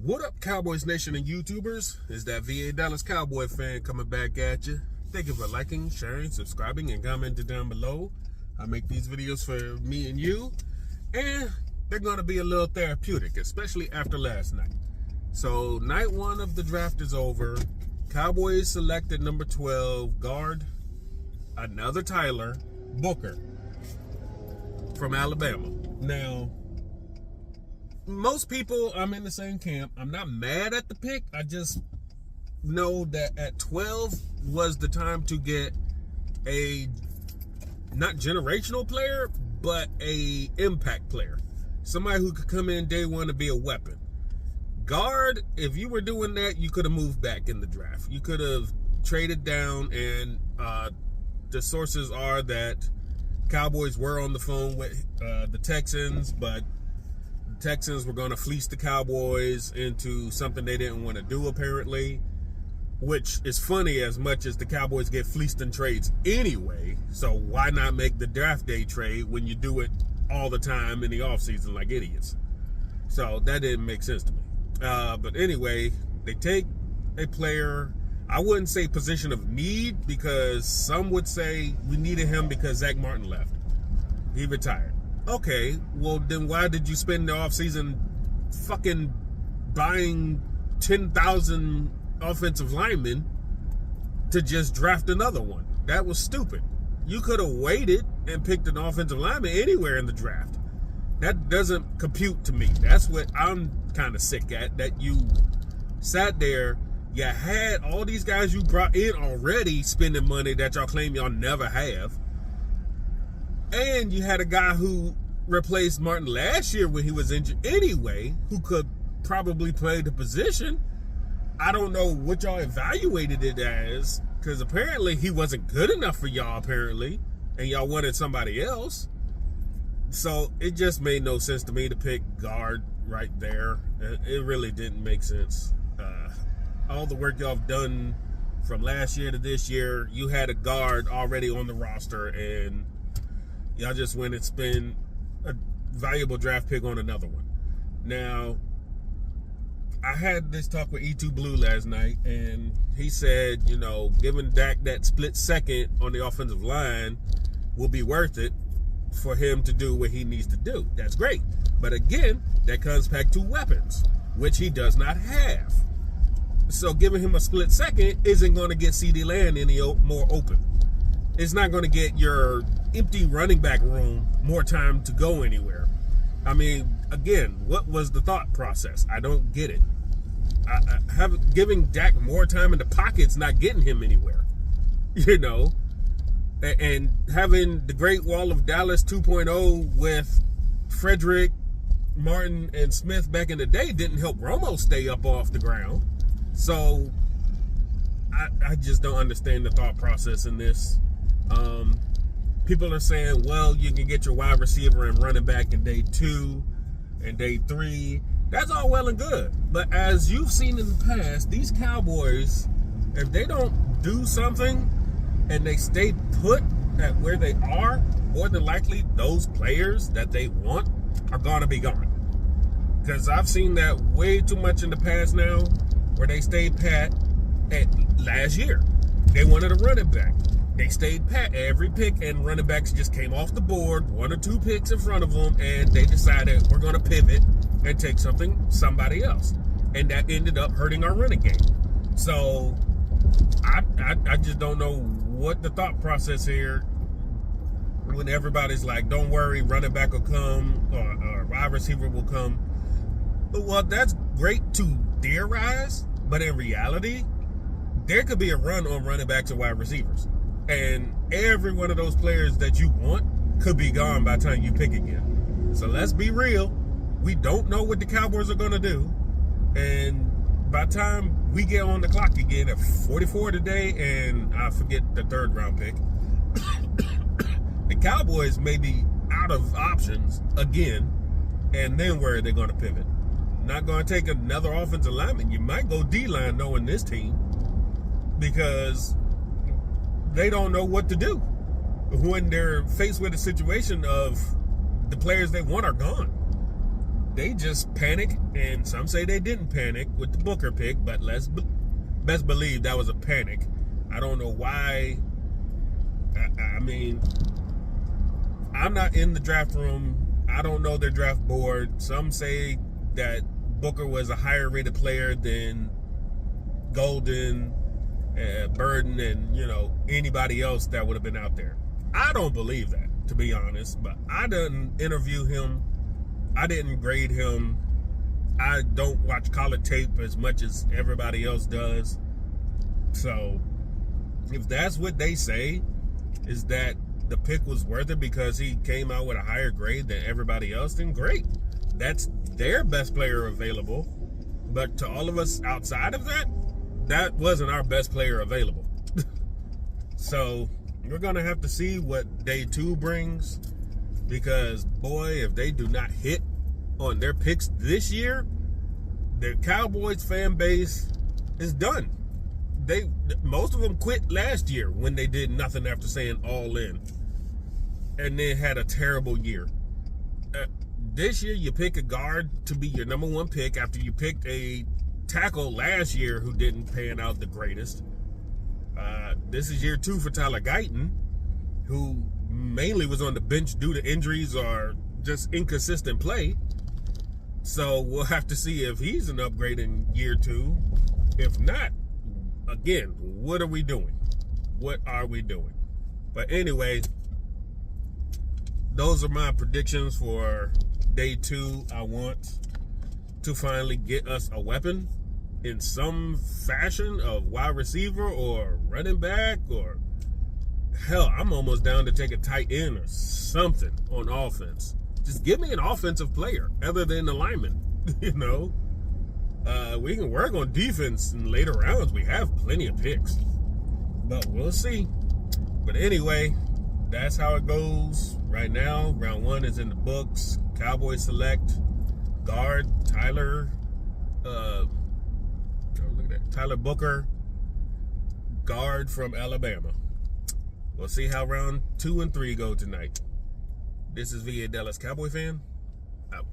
What up, Cowboys Nation and YouTubers? It's that VA Dallas Cowboy fan coming back at you. Thank you for liking, sharing, subscribing, and commenting down below. I make these videos for me and you, and they're going to be a little therapeutic, especially after last night. So, night one of the draft is over. Cowboys selected number 12, guard, another Tyler, Booker, from Alabama. Now, most people, I'm in the same camp. I'm not mad at the pick. I just know that at 12 was the time to get a not generational player, but a impact player. Somebody who could come in day one to be a weapon. Guard, if you were doing that, you could have moved back in the draft. You could have traded down, and the sources are that Cowboys were on the phone with the Texans, but Texans were going to fleece the Cowboys into something they didn't want to do, apparently, which is funny as much as the Cowboys get fleeced in trades anyway. So why not make the draft day trade when you do it all the time in the offseason like idiots? So that didn't make sense to me. But anyway, they take a player, I wouldn't say position of need, because some would say we needed him because Zach Martin left. He retired. Okay, well then why did you spend the offseason fucking buying 10,000 offensive linemen to just draft another one? That was stupid. You could have waited and picked an offensive lineman anywhere in the draft. That doesn't compute to me. That's what I'm kind of sick at, that you sat there, you had all these guys you brought in already spending money that y'all claim y'all never have. And you had a guy who replaced Martin last year when he was injured anyway, who could probably play the position. I don't know what y'all evaluated it as, because apparently he wasn't good enough for y'all, apparently, and y'all wanted somebody else. So it just made no sense to me to pick guard right there. It really didn't make sense. All the work y'all have done from last year to this year, you had a guard already on the roster, and y'all just went and spent a valuable draft pick on another one. Now, I had this talk with E2 Blue last night, and he said, you know, giving Dak that split second on the offensive line will be worth it for him to do what he needs to do. That's great. But again, that comes back to weapons, which he does not have. So giving him a split second isn't going to get CeeDee Lamb any more open. It's not going to get your empty running back room more time to go anywhere. I mean, again, what was the thought process? I don't get it. Giving Dak more time in the pocket's not getting him anywhere, you know. And having the Great Wall of Dallas 2.0 with Frederick, Martin, and Smith back in the day didn't help Romo stay up off the ground. So I just don't understand the thought process in this. People are saying, well, you can get your wide receiver and running back in day 2 and day 3. That's all well and good. But as you've seen in the past, these Cowboys, if they don't do something and they stay put at where they are, more than likely those players that they want are going to be gone. Because I've seen that way too much in the past now, where they stayed pat at last year. They wanted a running back. They stayed pat every pick, and running backs just came off the board, 1 or 2 picks in front of them, and they decided we're going to pivot and take somebody else. And that ended up hurting our running game. So I just don't know what the thought process here, when everybody's like, don't worry, running back will come, or wide receiver will come. Well, that's great to theorize, but in reality, there could be a run on running backs and wide receivers. And every one of those players that you want could be gone by the time you pick again. So let's be real. We don't know what the Cowboys are going to do. And by the time we get on the clock again at 44 today, and I forget the 3rd round pick, the Cowboys may be out of options again. And then where are they going to pivot? Not going to take another offensive lineman. You might go D-line knowing this team, because they don't know what to do when they're faced with a situation of the players they want are gone. they just panic, and some say they didn't panic with the Booker pick, but best believe that was a panic. I don't know why. I mean, I'm not in the draft room. I don't know their draft board. Some say that Booker was a higher rated player than Golden, Burden, and anybody else that would have been out there. I don't believe that, to be honest. But I didn't interview him. I didn't grade him. I don't watch college tape as much as everybody else does. So if that's what they say, is that the pick was worth it because he came out with a higher grade than everybody else, then great. That's their best player available. But to all of us outside of that, that wasn't our best player available. So we're going to have to see what day 2 brings, because boy, if they do not hit on their picks this year, the Cowboys fan base is done. Most of them quit last year when they did nothing after saying all in, and then had a terrible year. This year, you pick a guard to be your number 1 pick after you picked a tackle last year who didn't pan out the greatest. This is year 2 for Tyler Guyton, who mainly was on the bench due to injuries or just inconsistent play. So we'll have to see if he's an upgrade in year 2. If not, again, what are we doing? What are we doing? But anyway, those are my predictions for day 2. I want to finally get us a weapon in some fashion of wide receiver or running back, or hell, I'm almost down to take a tight end or something on offense. Just give me an offensive player other than the lineman. We can work on defense in later rounds. We have plenty of picks, but we'll see. But anyway, that's how it goes right now. Round 1 is in the books. Cowboys select guard Tyler Booker, guard from Alabama. We'll see how round 2 and 3 go tonight. This is VA Dallas Cowboy fan, out.